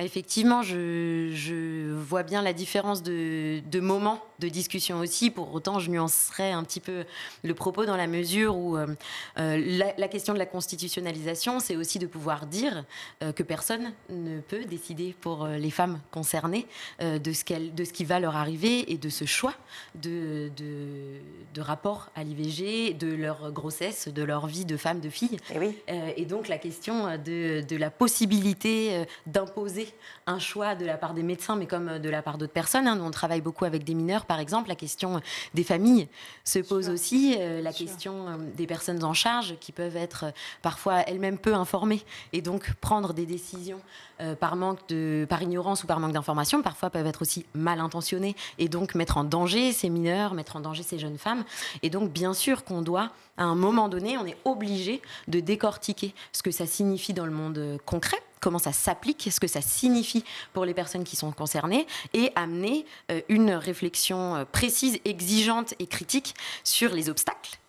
effectivement, je vois bien la différence de moments de discussion aussi. Pour autant, je nuancerais un petit peu le propos dans la mesure où la question de la constitutionnalisation, c'est aussi de pouvoir dire que personne ne peut décider pour les femmes concernées de ce qui va leur arriver et de ce choix de rapport à l'IVG, de leur grossesse, de leur vie de femme, de fille. Et oui. Et donc la question de la possibilité d'imposer un choix de la part des médecins, mais comme de la part d'autres personnes. Nous, on travaille beaucoup avec des mineurs, par exemple. La question des familles se pose aussi. La question des personnes en charge qui peuvent être parfois elles-mêmes peu informées et donc prendre des décisions par ignorance ou par manque d'information, parfois peuvent être aussi mal intentionnées et donc mettre en danger ces mineurs, mettre en danger ces jeunes femmes. Et donc, bien sûr qu'on doit, à un moment donné, on est obligé de décortiquer ce que ça signifie dans le monde concret, comment ça s'applique, ce que ça signifie pour les personnes qui sont concernées et amener une réflexion précise, exigeante et critique sur les obstacles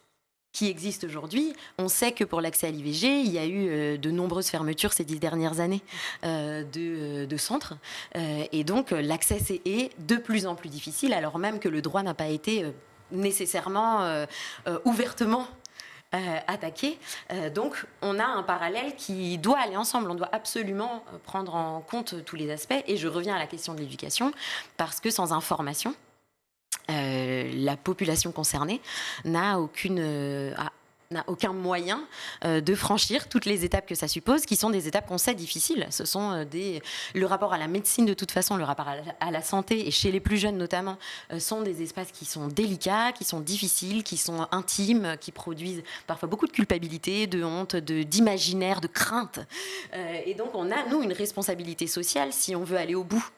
qui existent aujourd'hui. On sait que pour l'accès à l'IVG, il y a eu de nombreuses fermetures ces 10 dernières années de centres. Et donc, l'accès est de plus en plus difficile, alors même que le droit n'a pas été nécessairement ouvertement attaqué. Donc, on a un parallèle qui doit aller ensemble. On doit absolument prendre en compte tous les aspects. Et je reviens à la question de l'éducation, parce que sans information, la population concernée n'a aucun moyen de franchir toutes les étapes que ça suppose, qui sont des étapes qu'on sait difficiles. Ce sont le rapport à la médecine, de toute façon, le rapport à la santé, et chez les plus jeunes notamment, sont des espaces qui sont délicats, qui sont difficiles, qui sont intimes, qui produisent parfois beaucoup de culpabilité, de honte, d'imaginaire, de crainte. Et donc on a, nous, une responsabilité sociale, si on veut aller au bout